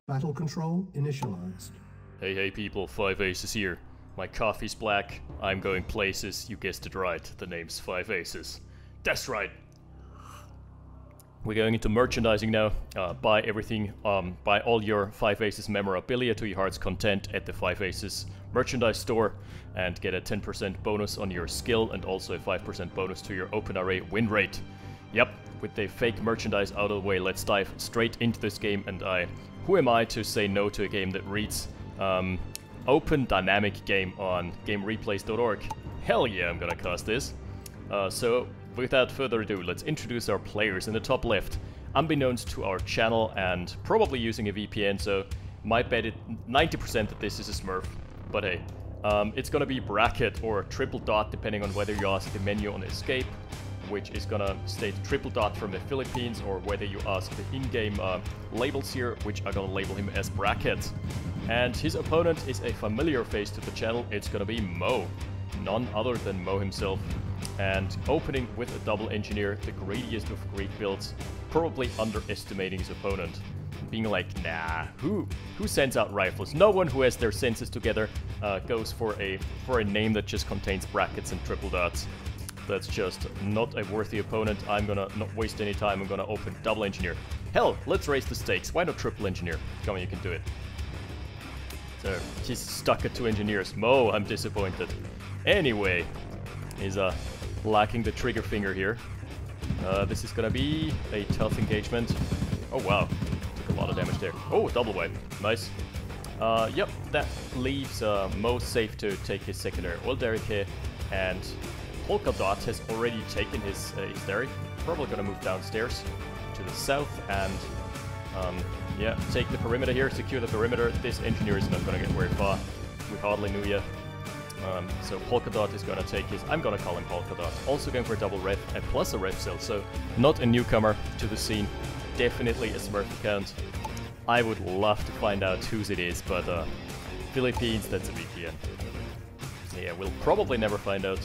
Battle control initialized. Hey people, 5 Aces here. My coffee's black, I'm going places, you guessed it right, the name's 5 Aces. That's right! We're going into merchandising now. Buy everything, buy all your 5 Aces memorabilia to your heart's content at the 5 Aces merchandise store and get a 10% bonus on your skill and also a 5% bonus to your OpenRA win rate. Yep, with the fake merchandise out of the way, let's dive straight into this game. And who am I to say no to a game that reads open dynamic game on gamereplays.org? Hell yeah, I'm gonna cast this. So without further ado, let's introduce our players in the top left. Unbeknownst to our channel and probably using a VPN, so might bet it 90% that this is a Smurf. But hey, it's gonna be bracket or triple dot depending on whether you ask the menu on escape, which is gonna state triple dot from the Philippines, or whether you ask the in-game labels here, which are gonna label him as bracket. And his opponent is a familiar face to the channel. It's gonna be Mo, none other than Mo himself. And opening with a double engineer, the greediest of greed builds, probably underestimating his opponent, being like, nah, who sends out rifles? No one who has their senses together goes for a name that just contains brackets and triple dots. That's just not a worthy opponent. I'm gonna not waste any time. I'm gonna open double engineer. Hell, let's raise the stakes. Why not triple engineer? Come on, you can do it. So he's stuck at 2 engineers. Mo, I'm disappointed. Anyway, he's lacking the trigger finger here. This is gonna be a tough engagement. Oh wow, took a lot of damage there. Oh, double wipe, nice. Yep, that leaves Mo safe to take his secondary oil derrick here, and Polka Dot has already taken his derrick. Probably gonna move downstairs to the south and yeah, take the perimeter here, secure the perimeter. This engineer is not gonna get very far. We hardly knew yet. So Polka Dot is gonna take his, I'm gonna call him Polka Dot. Also going for a double ref and plus a ref cell, so not a newcomer to the scene. Definitely a Smurf account. I would love to find out whose it is, but Philippines, that's a VPN. Yeah, we'll probably never find out.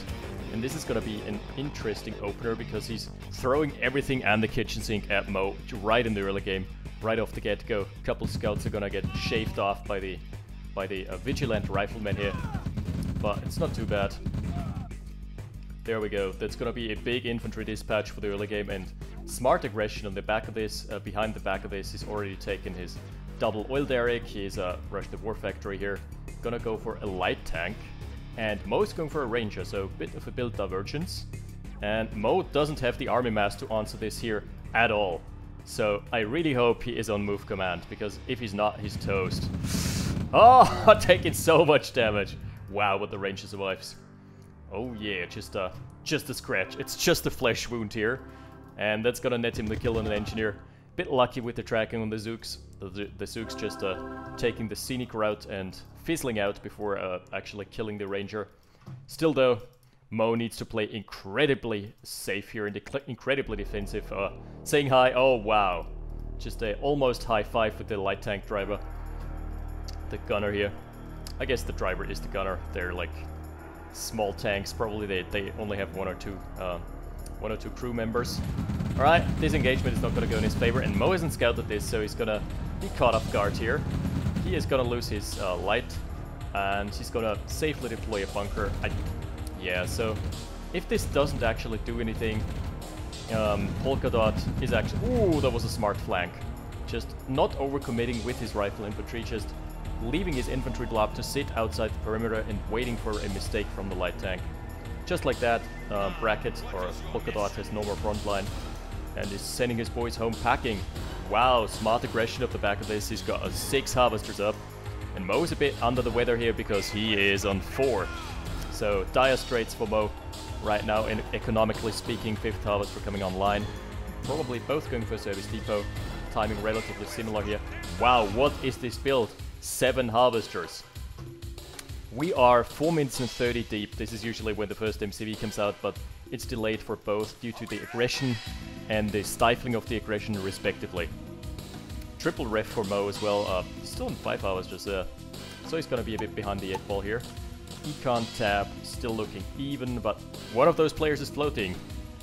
And this is gonna be an interesting opener because he's throwing everything and the kitchen sink at Mo right in the early game, right off the get-go. Couple scouts are gonna get shaved off by the vigilant rifleman here. But it's not too bad. There we go. That's gonna be a big infantry dispatch for the early game, and smart aggression on the back of this, behind the back of this. He's already taken his double oil derrick. He's rushed the war factory here. Gonna go for a light tank, and Mo's going for a ranger, so a bit of a build divergence. And Mo doesn't have the army mass to answer this here at all. So I really hope he is on move command, because if he's not, he's toast. Oh, taking so much damage. Wow, but the ranger survives. Oh yeah, just a scratch. It's just a flesh wound here. And that's gonna net him the kill on an engineer. Bit lucky with the tracking on the Zooks. The Zooks just taking the scenic route and fizzling out before actually killing the ranger. Still though, Mo needs to play incredibly safe here and incredibly defensive. Saying hi, oh wow. Just a almost high five with the light tank driver. The gunner here. I guess the driver is the gunner. They're like small tanks. Probably they only have one or two crew members. All right, this engagement is not going to go in his favor, and Mo hasn't scouted this, so he's gonna be caught off guard here. He is gonna lose his light, and he's gonna safely deploy a bunker. Yeah, so if this doesn't actually do anything, Polka Dot is actually... Ooh, that was a smart flank. Just not overcommitting with his rifle infantry, just leaving his infantry blob to sit outside the perimeter and waiting for a mistake from the light tank. Just like that, Bracket, or Polka Dot, has no more front line and is sending his boys home packing. Wow, smart aggression of the back of this. He's got 6 harvesters up, and Mo's a bit under the weather here because he is on 4. So dire straits for Mo right now, and economically speaking, 5th harvester coming online. Probably both going for a service depot. Timing relatively similar here. Wow, what is this build? 7 harvesters. We are 4 minutes and 30 deep. This is usually when the first MCV comes out, but it's delayed for both due to the aggression and the stifling of the aggression respectively. Triple ref for Mo as well. Still on 5 harvesters, so he's gonna be a bit behind the 8 ball here. Econ tab, still looking even, but one of those players is floating.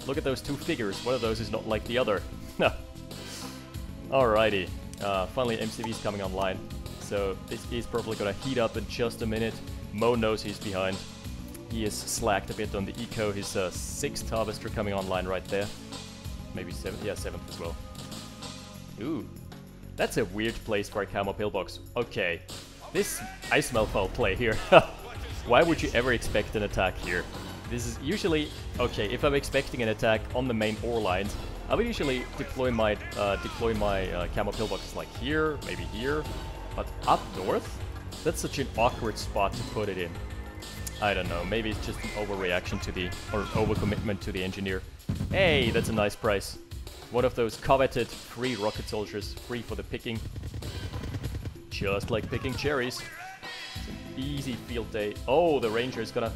Look at those 2 figures. One of those is not like the other. Alrighty. Finally, MCV is coming online. So this is probably gonna heat up in just a minute. Mo knows he's behind. He is slacked a bit on the eco. His 6th harvester coming online right there. Maybe 7th, yeah, 7th as well. Ooh, that's a weird place for a camo pillbox. Okay, I smell foul play here. Why would you ever expect an attack here? This is usually, okay, if I'm expecting an attack on the main ore lines, I would usually deploy my camo pillboxes like here, maybe here, but up north? That's such an awkward spot to put it in. I don't know, maybe it's just an overreaction to the, or overcommitment to the engineer. Hey, that's a nice price. One of those coveted free rocket soldiers, free for the picking. Just like picking cherries. It's an easy field day. Oh, the ranger is gonna...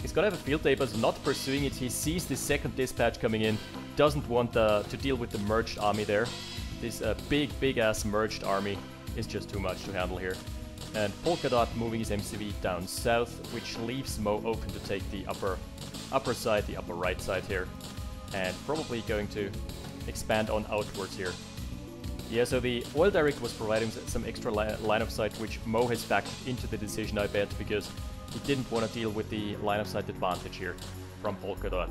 He's gonna have a field day, but is not pursuing it. He sees the second dispatch coming in. Doesn't want to deal with the merged army there. This big ass merged army is just too much to handle here. And Polka Dot moving his MCV down south, which leaves Mo open to take the upper side, the upper right side here. And probably going to expand on outwards here. Yeah, so the oil direct was providing some extra line of sight, which Mo has factored into the decision, I bet, because he didn't want to deal with the line of sight advantage here from Polka Dot.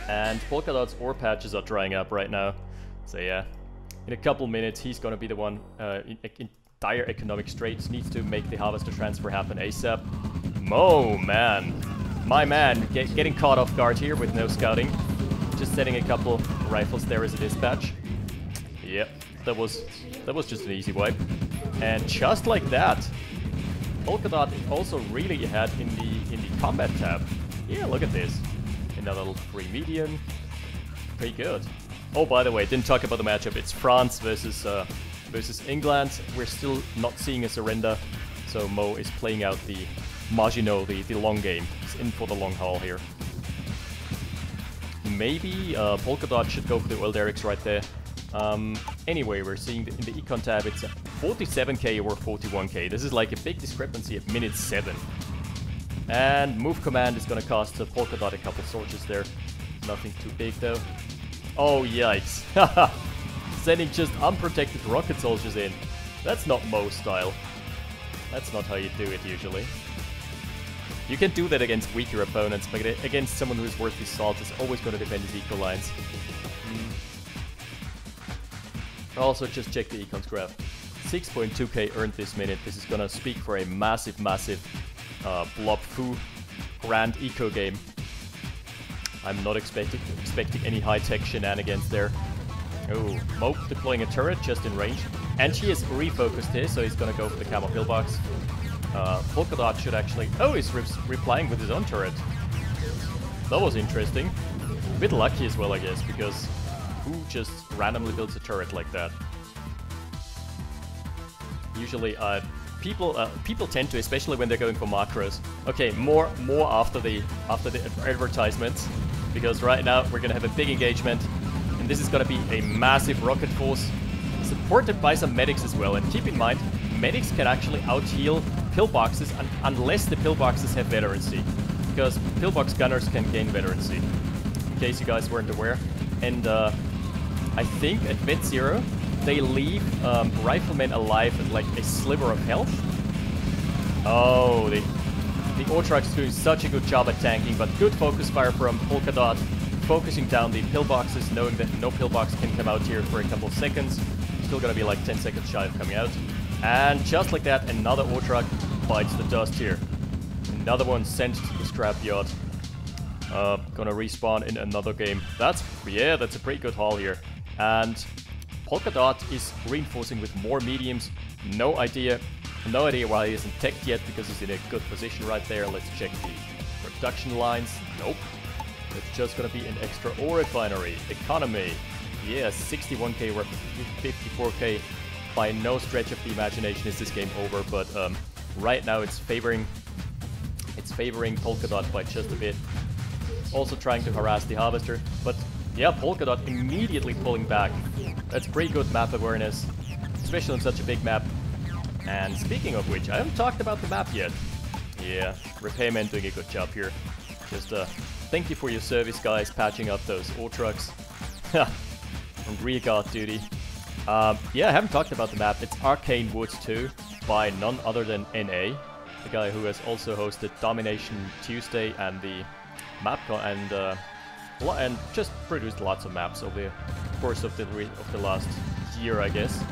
And Polka Dot's ore patches are drying up right now. So yeah, in a couple minutes he's gonna be the one in dire economic straits, needs to make the harvester transfer happen ASAP. Mo, man. My man, getting caught off guard here with no scouting. Just setting a couple rifles there as a dispatch. Yep, that was just an easy wipe. And just like that, Polka Dot is also really ahead in the combat tab. Yeah, look at this. Another little free medium. Pretty good. Oh, by the way, didn't talk about the matchup. It's France versus England. We're still not seeing a surrender. So Mo is playing out the Maginot, the long game. He's in for the long haul here. Maybe Polka Dot should go for the oil derricks right there. Anyway, we're seeing in the econ tab it's 47k or 41k. This is like a big discrepancy at minute 7. And move command is gonna cost Polka Dot a couple soldiers there. Nothing too big though. Oh yikes. Sending just unprotected rocket soldiers in. That's not Mo style. That's not how you do it usually. You can do that against weaker opponents, but against someone who's worth his salt is always going to defend his eco lines. Also, just check the econs graph. 6.2k earned this minute. This is going to speak for a massive blob foo grand eco game. I'm not expecting any high-tech shenanigans there. Oh, Mo deploying a turret just in range. And she is refocused here, so he's going to go for the camo pillbox. Polka Dot should actually... Oh, he's replying with his own turret. That was interesting. A bit lucky as well, I guess, because who just randomly builds a turret like that? Usually, people tend to, especially when they're going for macros. Okay, more after the advertisements, because right now we're gonna have a big engagement, and this is gonna be a massive rocket force, supported by some medics as well. And keep in mind, medics can actually out-heal pillboxes unless the pillboxes have veterancy, because pillbox gunners can gain veterancy, in case you guys weren't aware. And I think at Vet Zero, they leave riflemen alive at like a sliver of health. Oh, the ore truck's doing such a good job at tanking, but good focus fire from Polka Dot, focusing down the pillboxes, knowing that no pillbox can come out here for a couple of seconds. Still gonna be like 10 seconds shy of coming out. And just like that, another ore truck bites the dust here. Another one sent to the scrapyard. Gonna respawn in another game. That's a pretty good haul here. And Polka Dot is reinforcing with more mediums. No idea why he isn't teched yet, because he's in a good position right there. Let's check the production lines. Nope. It's just gonna be an extra ore refinery. Economy. Yeah, 61k or 54k. By no stretch of the imagination is this game over, but right now it's favoring Polka Dot by just a bit. Also trying to harass the harvester, but yeah, Polka Dot immediately pulling back. That's pretty good map awareness, especially on such a big map. And speaking of which, I haven't talked about the map yet. Yeah, Repairman doing a good job here. Just thank you for your service, guys, patching up those ore trucks. On rear guard duty. Yeah, I haven't talked about the map. It's Arcane Woods 2 by none other than NA, the guy who has also hosted Domination Tuesday and the MapCon and just produced lots of maps over the course of the last year, I guess.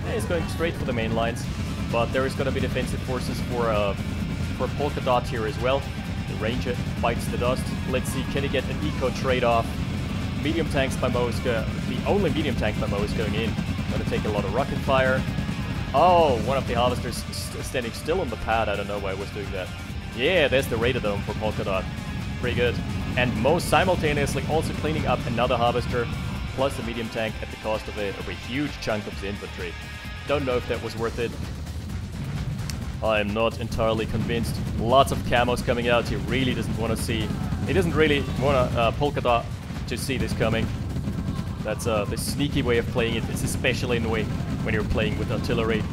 Yeah, he's going straight for the main lines, but there is going to be defensive forces for Polka Dot here as well. The Ranger bites the dust. Let's see, can he get an eco trade-off? Medium tanks by Mo is the only medium tank by Mo is going in. Gonna take a lot of rocket fire. Oh, one of the harvesters standing still on the pad. I don't know why I was doing that. Yeah, there's the Radar Dome for Polka Dot. Pretty good. And Mo simultaneously also cleaning up another harvester, plus a medium tank at the cost of a huge chunk of his infantry. Don't know if that was worth it. I'm not entirely convinced. Lots of camos coming out. He really doesn't want to see. He doesn't really want Polka Dot to see this coming. That's the sneaky way of playing it. It's especially annoying when you're playing with artillery,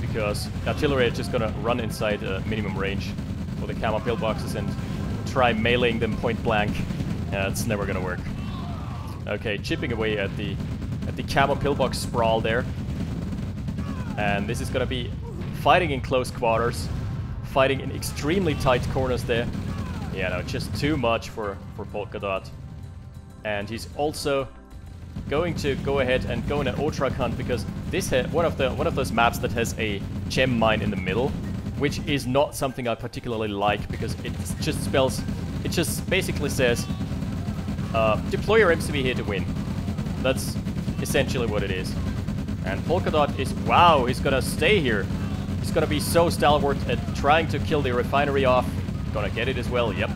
because artillery is just gonna run inside minimum range for the camo pillboxes and try meleeing them point blank. It's never gonna work. Okay, chipping away at the camo pillbox sprawl there, and this is gonna be fighting in close quarters, fighting in extremely tight corners there. Yeah, no, just too much for Polka Dot. And he's also going to go ahead and go in an Ultra hunt, because this one of those maps that has a gem mine in the middle, which is not something I particularly like, because it just basically says deploy your MCV here to win. That's essentially what it is. And Polka Dot is, wow, he's gonna stay here. He's gonna be so stalwart at trying to kill the refinery off. Gonna get it as well, yep.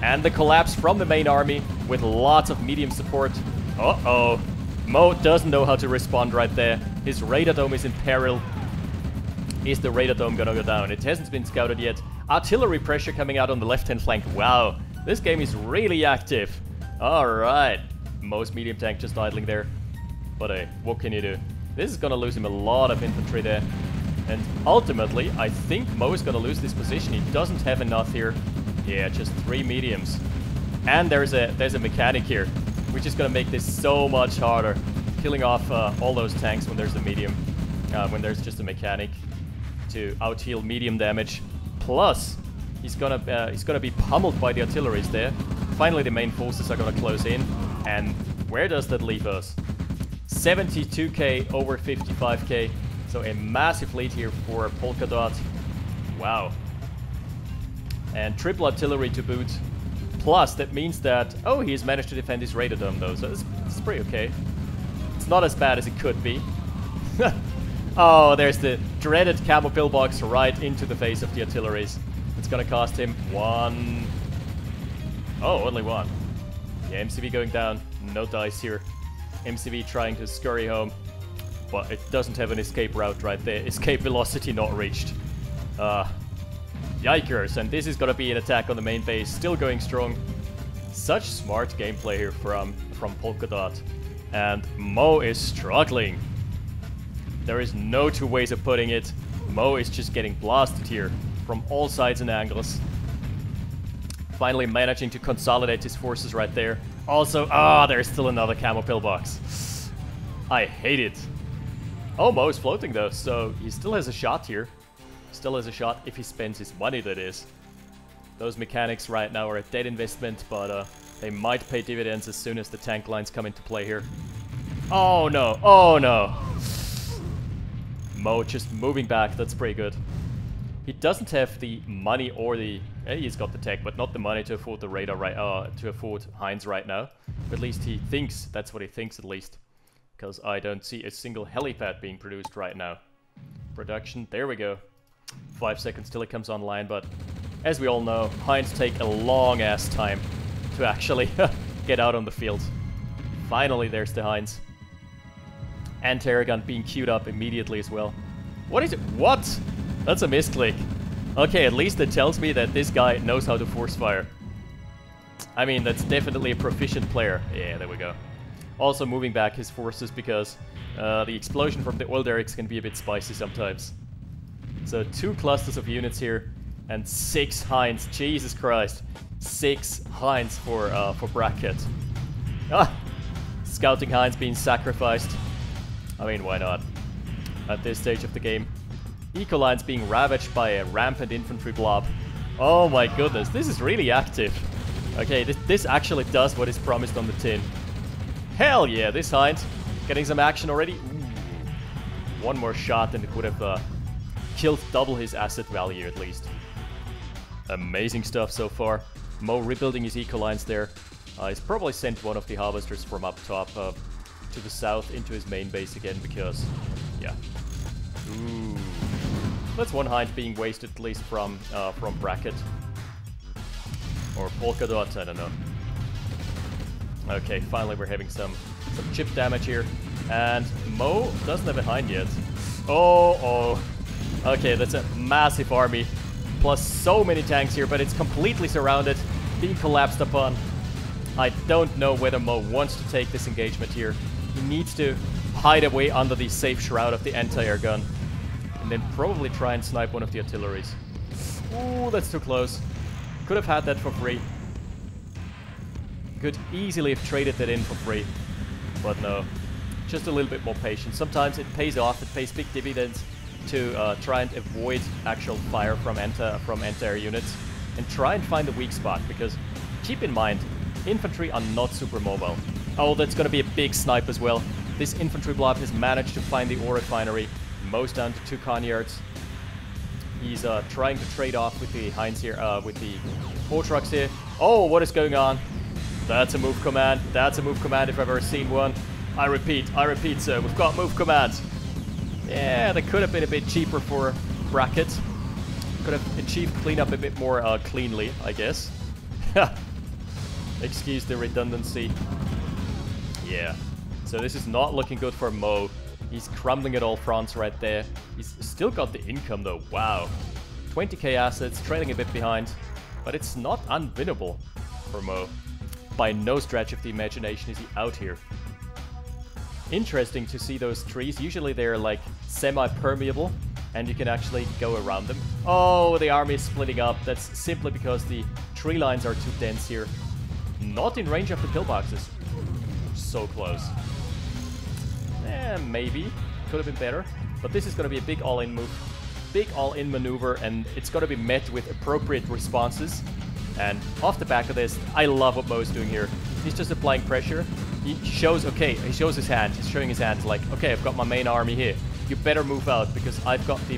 And the collapse from the main army with lots of medium support. Uh-oh. Mo doesn't know how to respond right there. His Radar Dome is in peril. Is the Radar Dome gonna go down? It hasn't been scouted yet. Artillery pressure coming out on the left-hand flank. Wow, this game is really active. Alright. Mo's medium tank just idling there. But hey, what can you do? This is gonna lose him a lot of infantry there. And ultimately, I think Mo is gonna lose this position. He doesn't have enough here. Yeah, just 3 mediums. And there's a mechanic here, which is gonna make this so much harder. Killing off all those tanks when there's a medium, when there's just a mechanic to out-heal medium damage. Plus, he's gonna be pummeled by the artilleries there. Finally, the main forces are gonna close in. And where does that leave us? 72k over 55k. So a massive lead here for Polka Dot. Wow. And triple artillery to boot. Plus, that means that... Oh, he's managed to defend his Radar Dome, though, so it's pretty okay. It's not as bad as it could be. Oh, there's the dreaded camo pillbox right into the face of the artilleries. It's gonna cost him 1... Oh, only 1. Yeah, MCV going down. No dice here. MCV trying to scurry home. But it doesn't have an escape route right there. Escape velocity not reached. Yikers, and this is gonna be an attack on the main base, still going strong. Such smart gameplay here from Polka Dot. And Mo is struggling. There is no two ways of putting it. Mo is just getting blasted here from all sides and angles. Finally managing to consolidate his forces right there. Also, there's still another camo pillbox. I hate it. Oh, Mo is floating though, so he still has a shot here. Still has a shot if he spends his money, that is. Those mechanics right now are a dead investment, but they might pay dividends as soon as the tank lines come into play here. Oh no, oh no. Mo just moving back, that's pretty good. He doesn't have the money or the... he's got the tech, but not the money to afford the radar to afford Heinz right now. But at least he thinks, that's what he thinks at least. Because I don't see a single helipad being produced right now. Production, there we go. 5 seconds till it comes online, but as we all know, Heinz take a long-ass time to actually get out on the field. Finally, there's the Heinz. And Terragun being queued up immediately as well. What is it? What? That's a misclick. Okay, at least it tells me that this guy knows how to force fire. I mean, that's definitely a proficient player. Yeah, there we go. Also moving back his forces because the explosion from the oil derricks can be a bit spicy sometimes. So 2 clusters of units here and 6 Heinz. Jesus Christ. 6 Heinz for bracket. Scouting Hinds being sacrificed. I mean, why not? At this stage of the game. Eco lines being ravaged by a rampant infantry blob. Oh my goodness, this is really active. Okay, this actually does what is promised on the tin. Hell yeah, this Hind getting some action already. Ooh. One more shot and it would have killed double his asset value at least. Amazing stuff so far. Mo rebuilding his eco lines there. He's probably sent one of the harvesters from up top to the south into his main base again because, yeah. Ooh. That's one Hind being wasted at least from Bracket. Or Polka Dot, I don't know. Okay, finally we're having some chip damage here. And Mo doesn't have a Hind yet. Oh. Okay, that's a massive army. Plus so many tanks here, but it's completely surrounded. Being collapsed upon. I don't know whether Mo wants to take this engagement here. He needs to hide away under the safe shroud of the anti-air gun. And then probably try and snipe one of the artilleries. Ooh, that's too close. Could have had that for free. Could easily have traded that in for free. But no. Just a little bit more patience. Sometimes it pays off, it pays big dividends to try and avoid actual fire from anti-air units. And try and find the weak spot, because keep in mind, infantry are not super mobile. Oh, that's gonna be a big snipe as well. This infantry blob has managed to find the ore refinery. Most down to 2 Conyards. He's trying to trade off with the Hinds here, with the ore trucks here. Oh, what is going on? That's a move command. That's a move command if I've ever seen one. I repeat, sir, we've got move commands. Yeah, that could have been a bit cheaper for Bracket. Could have achieved cleanup a bit more cleanly, I guess. Excuse the redundancy. Yeah. So this is not looking good for Mo. He's crumbling at all fronts right there. He's still got the income though. Wow. 20k assets, trailing a bit behind. But it's not unwinnable for Mo. By no stretch of the imagination is he out here. Interesting to see those trees. Usually they're like semi-permeable and you can actually go around them. Oh, the army is splitting up. That's simply because the tree lines are too dense here. Not in range of the pillboxes. So close. Maybe. Could have been better. But this is going to be a big all-in move. Big all-in maneuver, and it's going to be met with appropriate responses. And off the back of this, I love what Mo is doing here. He's just applying pressure. He shows, okay, he shows his hand. He's showing his hand. He's like, okay, I've got my main army here. You better move out, because I've got the...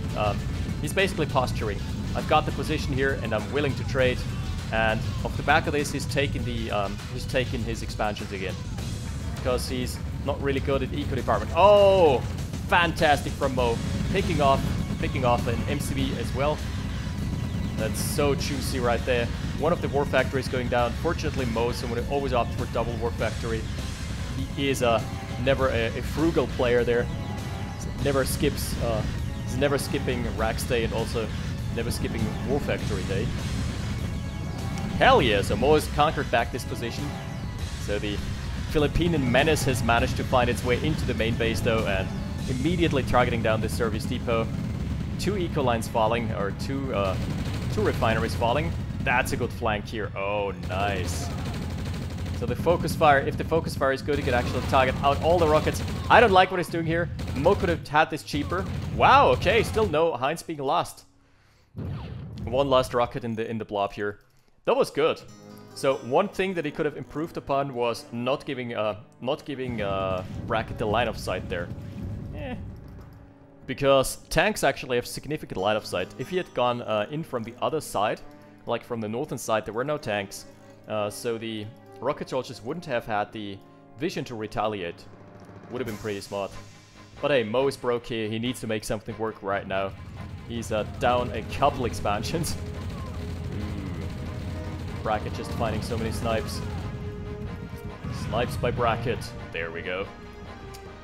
he's basically posturing. I've got the position here, and I'm willing to trade. And off the back of this, he's taking his expansions again. Because he's not really good at eco department. Oh, fantastic from Mo. Picking off an MCV as well. That's so juicy right there. One of the war factories going down. Fortunately, Mo, someone who always opts for double war factory. He is never a frugal player there. Never skips. He's never skipping Rax Day and also never skipping War Factory Day. Hell yeah! So Mo has conquered back this position. So the Philippine menace has managed to find its way into the main base though, and immediately targeting down this service depot. 2 eco lines falling, or two refineries falling. That's a good flank here. Oh, nice. So the focus fire, if the focus fire is good, you can actually target out all the rockets. I don't like what he's doing here. Mo could have had this cheaper. Wow, okay, still no Hinds being lost. One last rocket in the blob here. That was good. So one thing that he could have improved upon was not giving Bracket the line of sight there. Because tanks actually have significant line of sight. If he had gone in from the other side, like from the northern side, there were no tanks. So the rocket soldiers wouldn't have had the vision to retaliate. Would have been pretty smart. But hey, Mo is broke here. He needs to make something work right now. He's down a couple expansions. Bracket just finding so many snipes. Snipes by Bracket. There we go.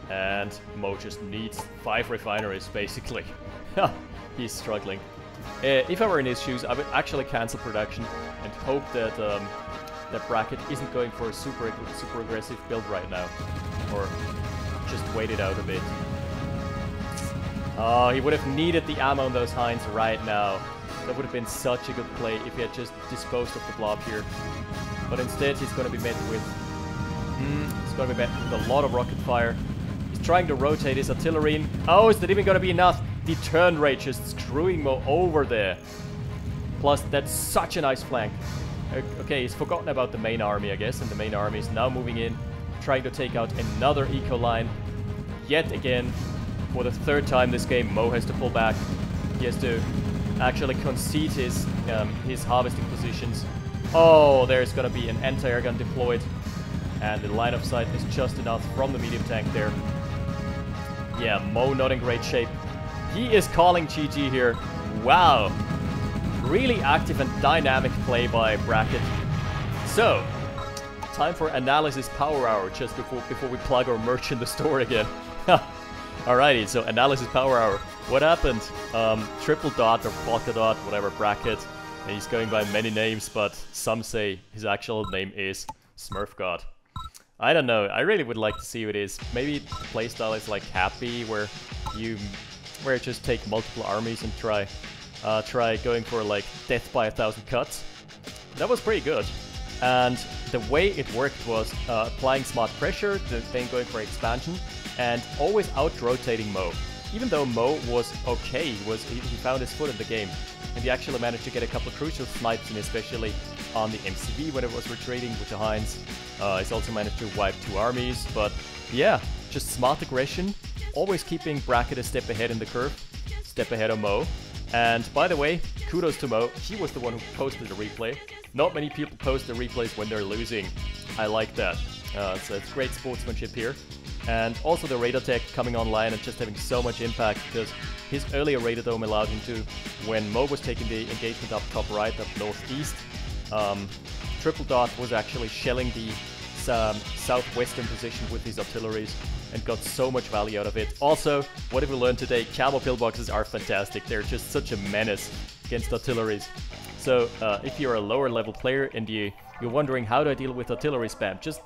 And Mo just needs 5 refineries, basically. He's struggling. If I were in his shoes, I would actually cancel production and hope that that Bracket isn't going for a super aggressive build right now. Or just wait it out a bit. Oh, he would have needed the ammo on those Hinds right now. That would have been such a good play if he had just disposed of the blob here. But instead he's going to be met with It's gonna be met with a lot of rocket fire. He's trying to rotate his artillery in. Oh, is that even gonna be enough? The turn rate just screwing Mo over there. Plus, that's such a nice flank. Okay, he's forgotten about the main army, I guess, and the main army is now moving in, trying to take out another eco line. Yet again, for the third time this game, Mo has to pull back. He has to actually concede his harvesting positions. Oh, there's gonna be an anti-air gun deployed, and the line of sight is just enough from the medium tank there. Yeah, Mo not in great shape. He is calling GG here. Wow. Really active and dynamic play by Bracket. So, time for analysis power hour, just before we plug our merch in the store again. Alrighty, so analysis power hour. What happened? Triple dot or polka dot, whatever, Bracket. And he's going by many names, but some say his actual name is Smurf God. I don't know. I really would like to see what it is. Maybe the playstyle is like Happy, where you just take multiple armies and try going for like death by 1,000 cuts. That was pretty good. And the way it worked was applying smart pressure, then going for expansion, and always out-rotating Mo. Even though Mo was okay, he found his foot in the game, and he actually managed to get a couple crucial snipes in, especially on the MCV when it was retreating with the Heinz. He's also managed to wipe 2 armies, but yeah, just smart aggression, always keeping Bracket a step ahead in the curve, step ahead of Mo. And by the way, kudos to Mo, he was the one who posted the replay. Not many people post the replays when they're losing. I like that. So it's great sportsmanship here. And also the radar tech coming online and just having so much impact, because his earlier radar dome allowed him to, when Mo was taking the engagement up top right, up northeast, Triple Dot was actually shelling the southwestern position with his artilleries and got so much value out of it. Also, what have we learned today? Camo pillboxes are fantastic. They're just such a menace against artilleries. So if you're a lower level player and you're wondering how do I deal with artillery spam, just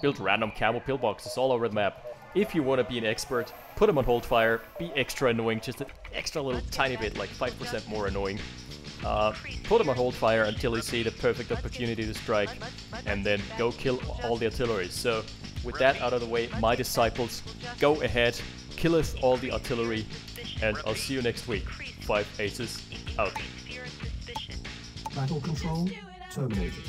build random camo pillboxes all over the map. If you want to be an expert, put them on hold fire, be extra annoying, just an extra little tiny bit, like 5% more annoying. Put them on hold fire until you see the perfect opportunity to strike, and then go kill all the artillery. So with that out of the way, my disciples, go ahead, killeth all the artillery, and I'll see you next week. 5 Aces out. Battle control terminated.